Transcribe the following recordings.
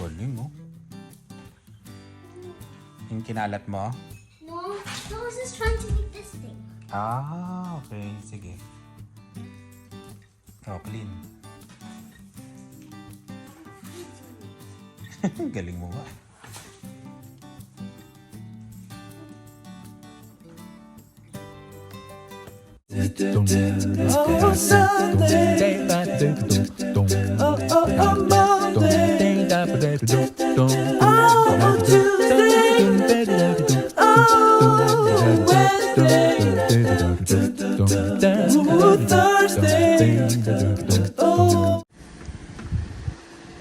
Galing, oh. Yung kinalat mo? No, I was just trying to make this thing. Ah, okay. Sige. Oh, clean. Galing mo nga. Oh, Sunday. Oh, Monday. Oh, Tuesday. Oh, Wednesday. Ooh, Thursday. Oh.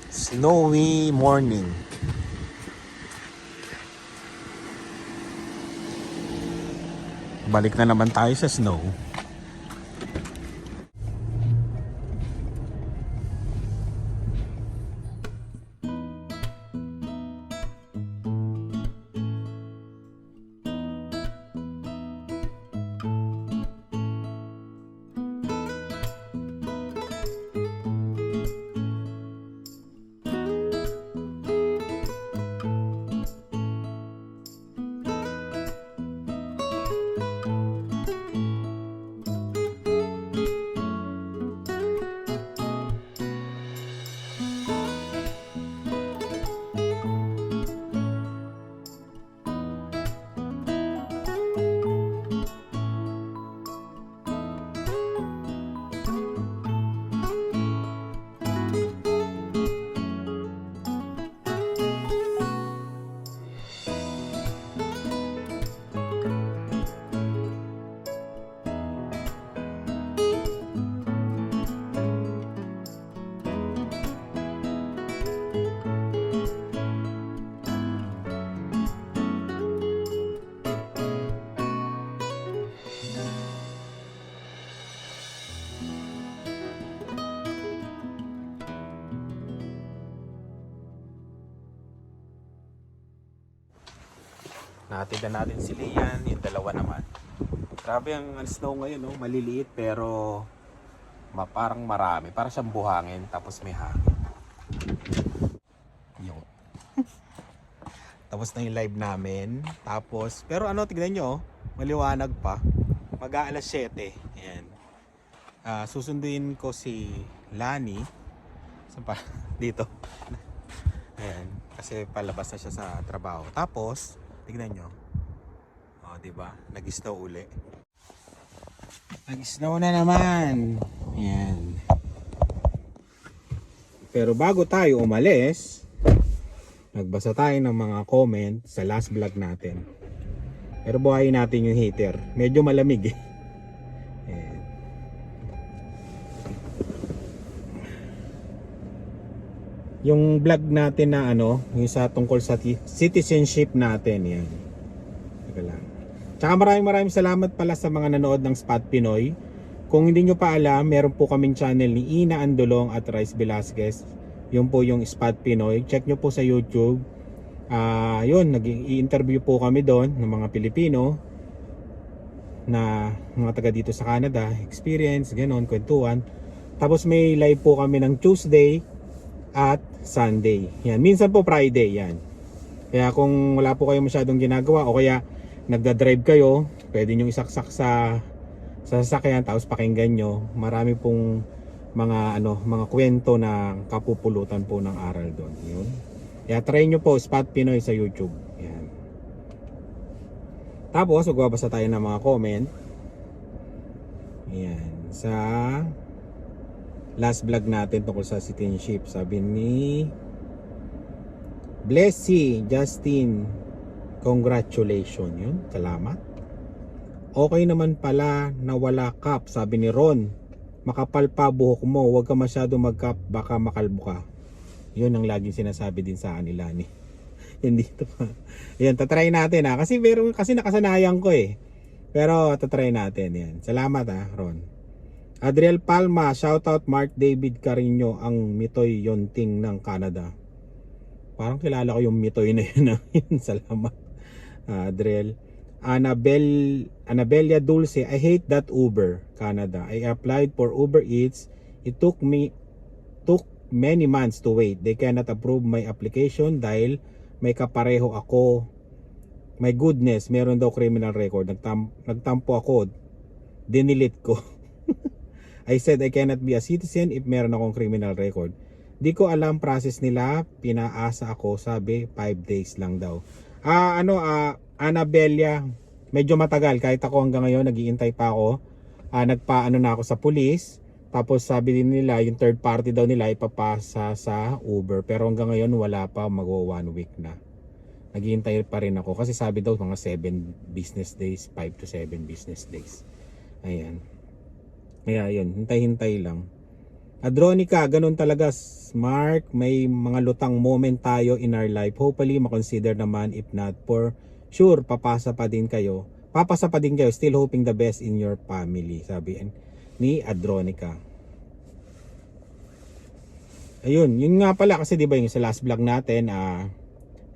Snowy morning. Balik na naman tayo sa snow. Natin na natin si Lian, yung dalawa naman. Grabe ang snow ngayon, no? Maliliit pero parang marami. Parang siyang buhangin tapos may hangin. Yun. Tapos na yung live namin. Tapos, pero ano, tignan nyo, maliwanag pa. Mag-aalas 7. Ayan. Susunduin ko si Lani. Saan pa? Dito. Ayan. Kasi palabas na siya sa trabaho. Tapos, tignan nyo. O, diba? Nag-snow uli. Nag-snow na naman. Ayan. Pero bago tayo umalis, nagbasa tayo ng mga comment sa last vlog natin. Pero buhayin natin yung heater. Medyo malamig eh. Ayan. Yung vlog natin na ano, yung sa tungkol sa citizenship natin, yan. Teka lang. Tsaka maraming salamat pala sa mga nanood ng Spot Pinoy. Kung hindi nyo pa alam, meron po kaming channel ni Ina Andolong at Rice Velasquez. Yun po yung Spot Pinoy. Check nyo po sa YouTube. Yun, nag-i-interview po kami doon ng mga Pilipino na mga taga dito sa Canada, experience, ganon, kwentuhan. Tapos may live po kami ng Tuesday at Sunday. Yan, minsan po Friday yan. Kaya kung wala po kayo masyadong ginagawa o kaya nagda-drive kayo, pwede nyo isaksak sa sasakyan tapos pakinggan nyo. Marami pong mga kwento na kapupulutan po ng aral doon. Yun. Kaya try nyo po Spot Pinoy sa YouTube. Yan. Tapos magbabasa tayo ng mga comment. Yan. Sa last vlog natin tungkol sa citizenship, sabi ni Blessy Justin, congratulations. Yun, salamat. Okay naman pala na wala cap, sabi ni Ron. Makapal pa buhok mo, huwag ka masyado mag-cap, baka makalbo ka. Yun ang laging sinasabi din sa kanila ni. Hindi ito pa. Yan, tatry natin ha. Kasi nakasanayan ko eh. Pero tatry natin yan. Salamat ha, Ron. Adriel Palma, shoutout Mark David Carino, ang Mitoy Yonting ng Canada. Parang kilala ko yung Mitoy na yun. Salamat, Adriel. Annabelia Dulce, I hate that Uber, Canada. I applied for Uber Eats. It took many months to wait. They cannot approve my application dahil may kapareho ako. My goodness, meron daw criminal record. Nagtampo ako. Dinilit ko. I said I cannot be a citizen if meron akong criminal record. Di ko alam process nila. Pinaasa ako. Sabi 5 days lang daw. Annabella, medyo matagal. Kahit ako hanggang ngayon, nag-iintay pa ako. Nagpaano na ako sa police. Tapos sabi din nila, yung third party daw nila ipapasa sa Uber. Pero hanggang ngayon wala pa, mag-1 week na. Naghihintay pa rin ako. Kasi sabi daw mga 7 business days, 5 to 7 business days. Ayan. Kaya yun, hintay-hintay lang. Adronica, ganun talaga, Mark. May mga lutang moment tayo in our life. Hopefully, makonsider naman. If not, for sure, papasa pa din kayo. Still hoping the best in your family. Sabi ni Adronica. Ayun, yun nga pala. Kasi diba yung sa last vlog natin,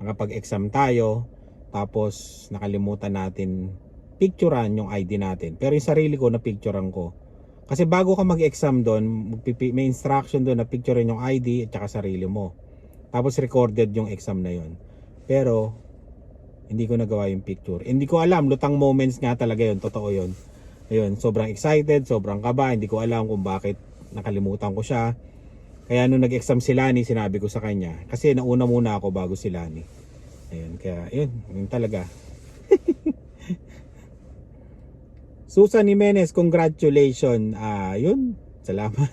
nakapag-exam tayo. Tapos, nakalimutan natin picturean yung ID natin. Pero yung sarili ko, na-picturean ko. Kasi bago ka mag-exam doon, may instruction doon na picturein yung ID at saka sarili mo. Tapos recorded yung exam na yon. Pero hindi ko nagawa yung picture. Hindi ko alam, lutang moments nga talaga yon, totoo yon. Ayun, sobrang excited, sobrang kaba, hindi ko alam kung bakit nakalimutan ko siya. Kaya nung nag-exam si Lani, sinabi ko sa kanya. Kasi nauna muna ako bago si Lani. Ayun, kaya yun talaga. Susan Jimenez, congratulations. Yun, salamat.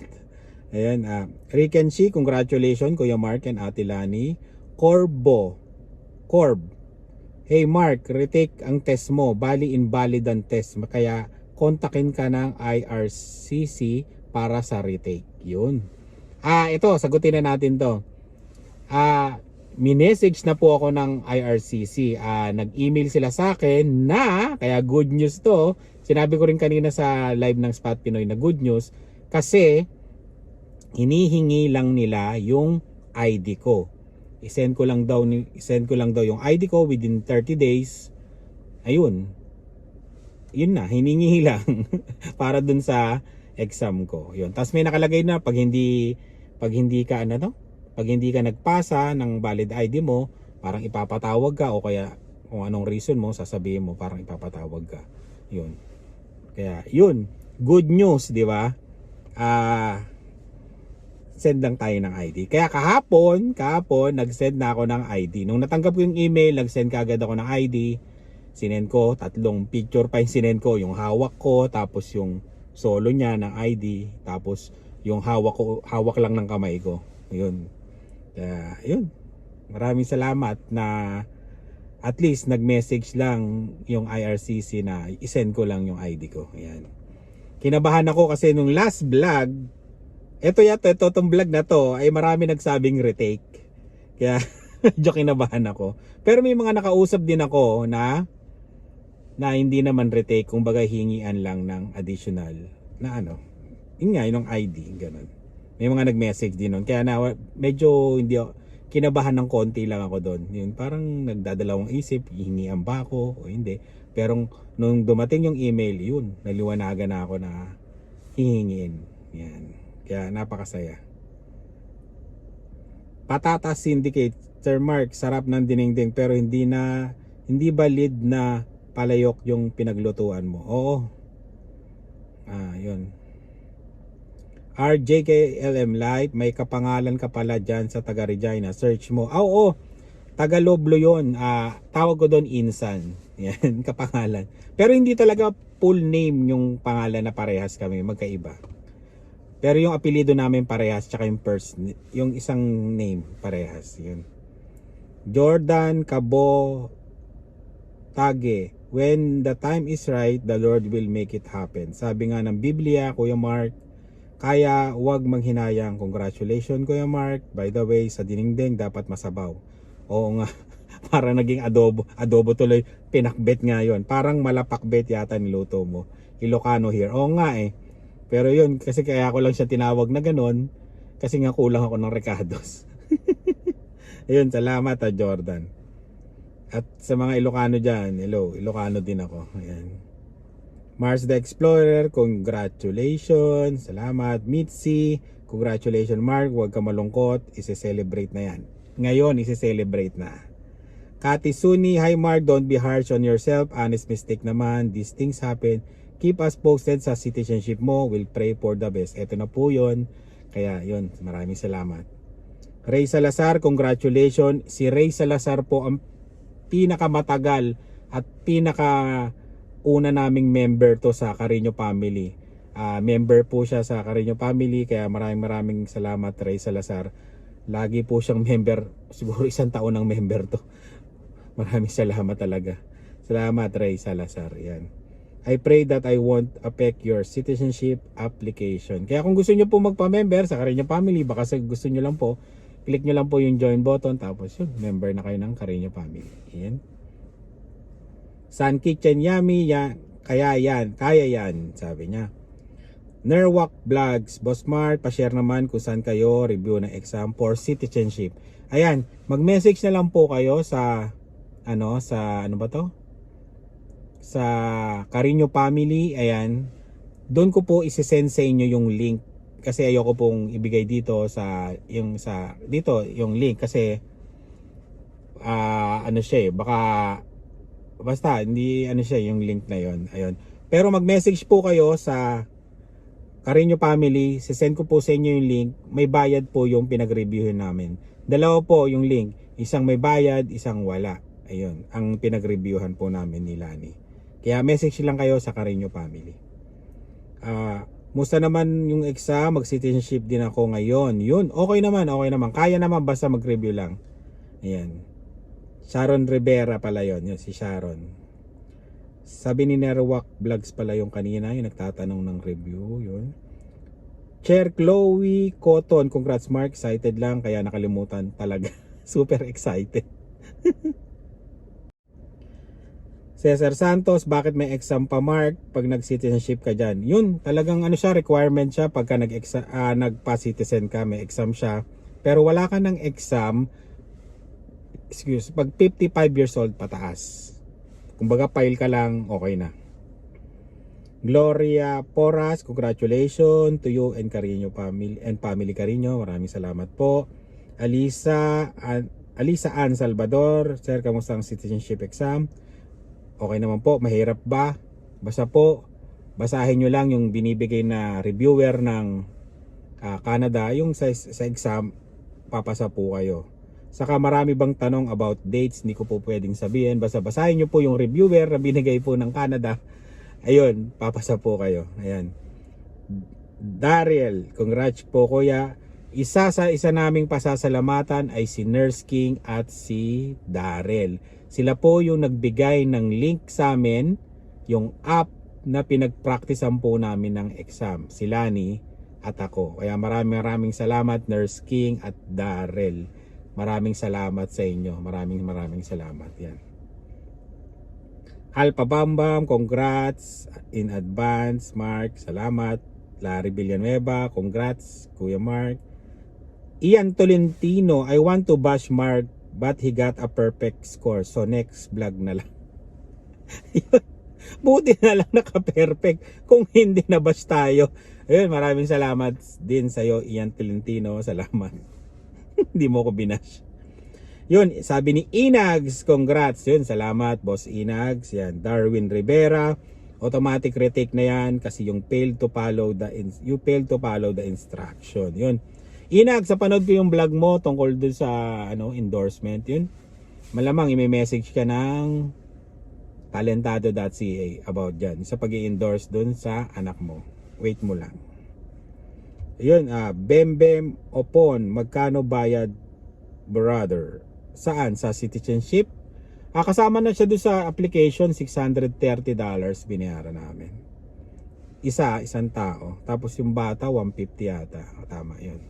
Ayan, Rick and She, congratulations Kuya Mark and Ate Lani. Corb, hey Mark, retake ang test mo. Bali invalid ang test. Kaya kontakin ka ng IRCC para sa retake. Yun. Ito, sagutin na natin to. Minessage na po ako ng IRCC. Nag-email sila sa akin na, kaya good news to. Sinabi ko rin kanina sa live ng Spot Pinoy na good news. Kasi, hinihingi lang nila yung ID ko. I-send ko lang daw yung ID ko within 30 days. Ayun. Yun na, hiningi lang para dun sa exam ko. Yun. Tapos may nakalagay na pag hindi ka pag hindi ka nagpasa ng valid ID mo, parang ipapatawag ka o kaya kung anong reason mo, sasabihin mo parang ipapatawag ka. Yun. Kaya yun, good news, di ba? Send lang tayo ng ID. Kaya kahapon, nag-send na ako ng ID. Nung natanggap ko yung email, nag-send kaagad ako ng ID. Sinend ko, 3 picture pa yung sinend ko. Yung hawak ko, tapos yung solo niya ng ID, tapos yung hawak lang ng kamay ko. Yun. Kaya, yun. Maraming salamat na at least nag-message lang yung IRCC na isend ko lang yung ID ko. Ayan. Kinabahan ako kasi nung last vlog, itong vlog na to ay marami nagsabing retake. Kaya medyo kinabahan ako. Pero may mga nakausap din ako na hindi naman retake, kumbaga hingian lang ng additional na yun nga, yung ID, ganun. May mga nag-message din nun. Kaya medyo hindi ako, kinabahan ng konti lang ako doon. Yun, parang nagdadalawang isip, hihingian ba ako o hindi. Pero nung dumating yung email, yun, naliwanagan na ako na hihingin. Yan. Kaya napakasaya. Patatas Syndicate, Sir Mark, sarap ng dinengdeng pero hindi valid na palayok yung pinaglutuan mo. Oo. Yun. RJKLM Light, may kapangalan ka pala dyan sa taga Regina. Search mo. Oo. Taga Loblo yun. Tawag ko doon Insan. Yan, kapangalan. Pero hindi talaga full name yung pangalan na parehas kami. Magkaiba. Pero yung apelido namin parehas. Tsaka yung isang name parehas. Yun. Jordan Cabo Tage. When the time is right, the Lord will make it happen. Sabi nga ng Biblia, Kuya Mark, kaya wag manghinayang. Congratulations Kuya Mark. By the way, sa dinengdeng dapat masabaw. Oo nga. Parang naging adobo. Adobo tuloy. Pinakbet nga yun. Parang malapakbet yata niluto mo. Ilocano here. Oo nga eh. Pero yun, kasi kaya ko lang siya tinawag na ganun. Kasi nga kulang ako ng Ricardos. Ayun, salamat Jordan. At sa mga Ilocano dyan, hello, Ilocano din ako. Ayan. Mars the Explorer, congratulations. Salamat. Mitzi, Congratulations, Mark. Huwag ka malungkot. Ise-celebrate na yan. Ngayon, ise-celebrate na. Kati Suni, hi Mark. Don't be harsh on yourself. Honest mistake naman. These things happen. Keep us posted sa citizenship mo. We'll pray for the best. Ito na po yun. Kaya yun, maraming salamat. Ray Salazar, congratulations. Si Ray Salazar po ang pinakamatagal at pinakauna naming member to sa Carino family. Member po siya sa Carino family, kaya maraming salamat Ray Salazar. Lagi po siyang member, siguro 1 taon ng member to. Maraming salamat talaga. Salamat Ray Salazar. Yan. I pray that I won't affect your citizenship application. Kaya kung gusto niyo po magpa-member sa Carino family, baka gusto niyo lang po, click nyo lang po yung join button, tapos yun, member na kayo ng Carino family. Yan. Sun Kitchen Yummy, kaya yan, sabi niya. Nerwak Vlogs, Boss Mart, pa-share naman kung saan kayo review ng exam for citizenship. Ayan, mag-message na lang po kayo sa sa Carino family. Ayan, doon ko po isi-send sa inyo yung link kasi ayoko pong ibigay dito yung link kasi baka basta hindi yung link na yon. Ayun. Pero mag-message po kayo sa Carino family, sisend ko po sa inyo yung link. May bayad po yung pinag-reviewin namin. Dalawa po yung link. Isang may bayad, isang wala. Ayun, ang pinag-reviewhan po namin ni Lani. Kaya message lang kayo sa Carino family. Musta naman yung exam? Mag-citizenship din ako ngayon. Yun, okay naman. Kaya naman basta mag-review lang. Ayan. Sharon Rivera pala yun si Sharon. Sabi ni Nerwak Vlogs pala yung kanina, yung nagtatanong ng review, yun. Chair Chloe Cotton, congrats Mark, excited lang kaya nakalimutan talaga. Super excited. Cesar Santos, bakit may exam pa Mark pag nag-citizenship ka dyan? Yun, talagang requirement siya pagka nagpa-citizen ka, may exam siya. Pero wala ka ng exam, pag 55 years old pataas. Kumbaga file ka lang, okay na. Gloria Porras, congratulations to you and Carino family Carino. Maraming salamat po. Alisa Ann Salvador, sir, kamusta ang citizenship exam? Okay naman po, mahirap ba? Basta po, basahin nyo lang yung binibigay na reviewer ng Canada, yung sa exam, papasa po kayo. Saka marami bang tanong about dates, hindi ko po pwedeng sabihin. Basta basahin nyo po yung reviewer na binigay po ng Canada. Ayun, papasa po kayo. Ayan. Daryl, congrats po kuya. Isa naming pasasalamatan ay si Nurse King at si Daryl. Sila po yung nagbigay ng link sa amin, yung app na pinagpraktisan po namin ng exam. Si Lani at ako. Kaya maraming salamat Nurse King at Daryl. Maraming salamat sa inyo. Maraming salamat. Yan. Alpa Bambam, congrats in advance. Mark, salamat. Larry Villanueva, congrats. Kuya Mark. Ian Tolentino, I want to bash Mark but he got a perfect score. So next vlog na lang. Buti na lang naka-perfect. Kung hindi na bash tayo. Ayun, maraming salamat din sa iyo Ian Tolentino. Salamat. Hindi mo ko binash. Yun, sabi ni Inags, congrats. Yun, salamat boss Inags. Yan, Darwin Rivera, automatic retake na yan kasi yung failed to follow the instruction. Yun. Inags, sa panood ko yung vlog mo tungkol dun sa endorsement. Yun. Malamang i-message ka ng talentado.ca about dyan sa pag-i-endorse dun sa anak mo. Wait mo lang. Yun, Bembem Opon, magkano bayad brother? Saan? Sa citizenship? Kasama na siya doon sa application, $630 binayaran namin. Isang tao. Tapos yung bata, 150 yata. Tama yun.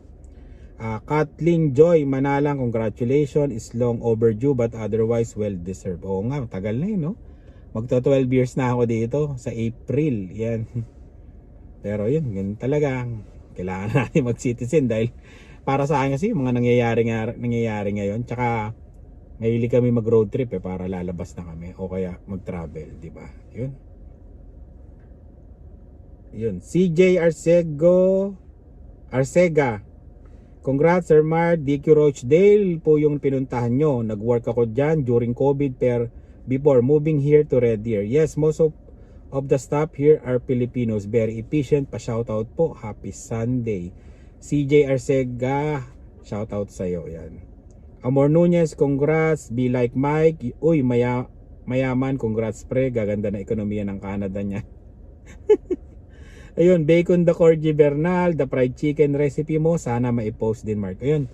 Kathleen Joy Manalang, congratulations. Is long overdue but otherwise well deserved. Oo nga, tagal na yun, no? Magto 12 years na ako dito sa April. Yan. Pero yun talaga. Kailangan natin mag-citizen dahil para sa akin kasi mga nangyayari ngayon, tsaka mahilig kami mag-road trip para lalabas na kami o kaya mag-travel, di ba? Yun. CJ Arcego, Arcega, congrats Sir Mark. DQ Rochdale po yung pinuntahan nyo. Nag-work ako dyan during COVID before moving here to Red Deer. Yes, most of the staff here are Filipinos. Very efficient. Pa-shoutout po. Happy Sunday. CJ Arcega, shoutout sa'yo. Yan. Amor Nunez, congrats. Be like Mike. Uy, mayaman. Congrats pre. Gaganda na ekonomiya ng Canada niya. Ayun, bacon the corgi Bernal, the fried chicken recipe mo, sana maipost din Mark. Ayun,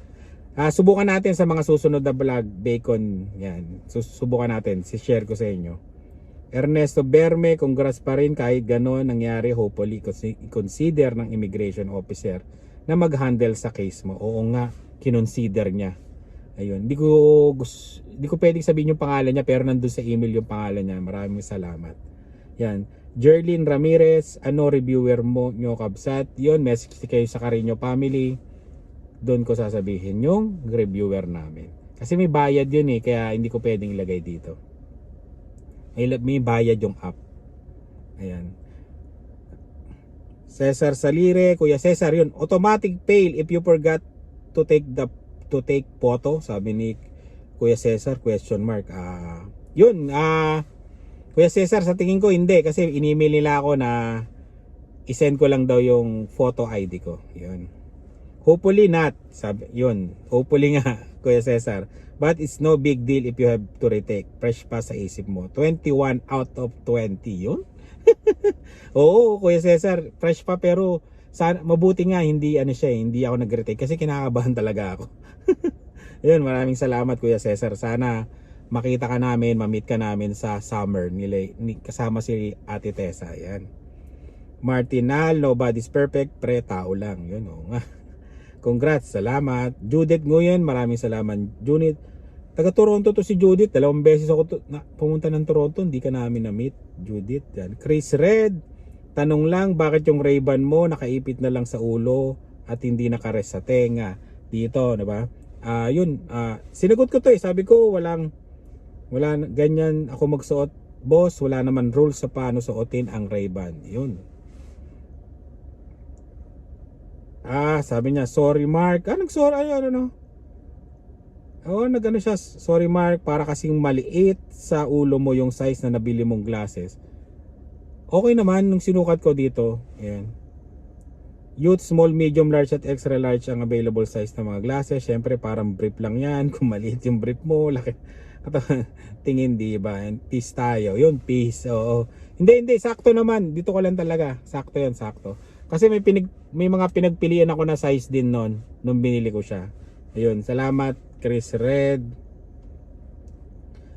subukan natin sa mga susunod na vlog, bacon, yan. Subukan natin, share ko sa inyo. Ernesto Berme, congrats pa rin kahit gano'n nangyari, hopefully consider ng immigration officer na mag-handle sa case mo. Oo nga, kinonsider niya. Ayun, di ko pwedeng sabihin yung pangalan niya pero nandun sa email yung pangalan niya. Maraming salamat. Yan. Jerlyn Ramirez, reviewer mo nyo kabsat? Yun, message kayo sa Carino family. Doon ko sasabihin yung reviewer namin. Kasi may bayad yun kaya hindi ko pwedeng ilagay dito. May bayad yung app. Ayan. Cesar Salire, Kuya Cesar, yun. Automatic fail if you forgot to take photo, sabi ni Kuya Cesar, question mark. Kuya Cesar, sa tingin ko hindi kasi in-email nila ako na i-send ko lang daw yung photo ID ko. Yun. Hopefully not. Sabi, yun. Hopefully nga, Kuya Cesar. But it's no big deal if you have to retake. Fresh pa sa isip mo. 21 out of 20. Yun. Oo, Kuya Cesar. Fresh pa pero sana, mabuti nga hindi hindi ako nag-retake kasi kinakabahan talaga ako. Yun, maraming salamat Kuya Cesar. Sana makita ka namin, ma-meet ka namin sa summer kasama si Ate Tessa. Yan. Martinal, nobody's perfect, pre tao lang. Yun nga. Congrats, salamat. Judith Nguyen, maraming salamat. Judith, taga Toronto to si Judith. 2 beses ako pumunta ng Toronto, hindi ka namin na-meet. Judith, yan. Chris Red, tanong lang, bakit yung Ray-Ban mo nakaipit na lang sa ulo at hindi nakares sa tenga? Dito, diba? Sinagot ko to sabi ko, wala ganyan ako magsuot, boss. Wala naman rules sa paano suotin ang Ray-Ban. Yun. Sabi niya, sorry Mark. Nag-sorry, nag-ano siya, sorry Mark, para kasing maliit sa ulo mo yung size na nabili mong glasses. Okay naman, nung sinukat ko dito, ayan. Youth, small, medium, large at extra large ang available size ng mga glasses. Syempre, parang brief lang yan. Kung maliit yung brief mo, laki. Tingin, di ba? Peace tayo. Yun, peace. Oo. Hindi, sakto naman. Dito ko lang talaga. Sakto yan, sakto. Kasi may mga pinagpilian ako na size din nung binili ko siya. Ayun, salamat Chris Red.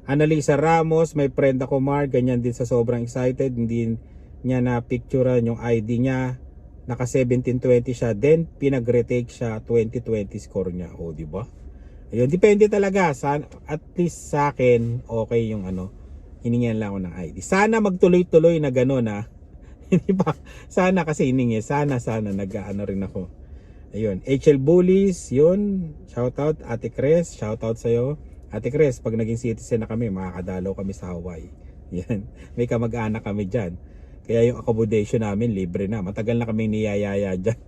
Annalisa Ramos, may friend ako Mark, ganyan din sa sobrang excited. Hindi niya na picturean yung ID niya. Naka 1720 siya, then pinag-retake siya 2020 score niya. O, di ba? Ayun, depende talaga. At least sa akin, okay yung hiningihan lang ako ng ID. Sana magtuloy-tuloy na gano'n Hindi pa. Sana kasi hiningi. Sana nag-ano rin ako. Ayun. HL Bullies, yun. Shoutout. Ate Cres, shoutout sa'yo. Ate Cres, pag naging citizen na kami, makakadalaw kami sa Hawaii. Yan. May kamag-anak kami dyan. Kaya yung accommodation namin, libre na. Matagal na kami niyayaya dyan.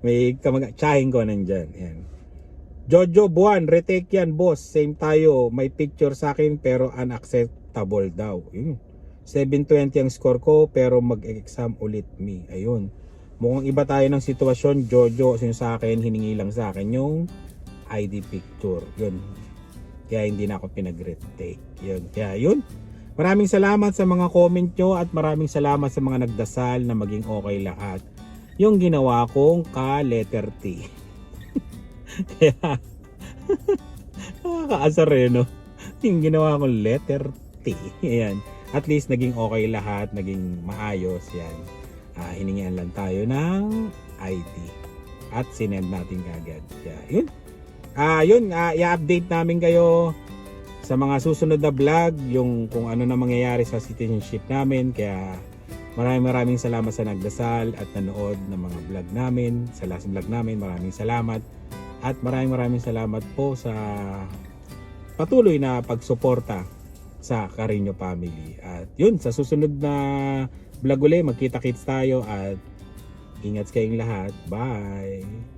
May tsahin ko nandyan. Yan. Jojo Buwan, retake yan boss. Same tayo. May picture sa akin pero unacceptable daw. 720 ang score ko pero mag-exam ulit me. Ayun. Mukhang iba tayo ng sitwasyon. Jojo, sa akin, hiningi lang sa akin yung ID picture. Yun. Kaya hindi na ako pinag-retake. Yun. Kaya yun. Maraming salamat sa mga comment nyo at maraming salamat sa mga nagdasal na maging okay lahat. Yung ginawa kong ka-letter T. Kaya, nakakaasar no? Yung ginawa kong letter T. Ayan. At least naging okay lahat, naging maayos. Yan. Hiningihan lang tayo ng ID. At sinend natin kagad. Kaya, yun. I-update namin kayo sa mga susunod na vlog, yung kung ano na mangyayari sa citizenship namin. Kaya, maraming salamat sa nagdasal at nanood ng mga vlog namin. Sa last vlog namin, maraming salamat. At maraming salamat po sa patuloy na pagsuporta sa Carino family. At yun, sa susunod na vlog ulit, magkita-kits tayo at Ingat kayong lahat. Bye!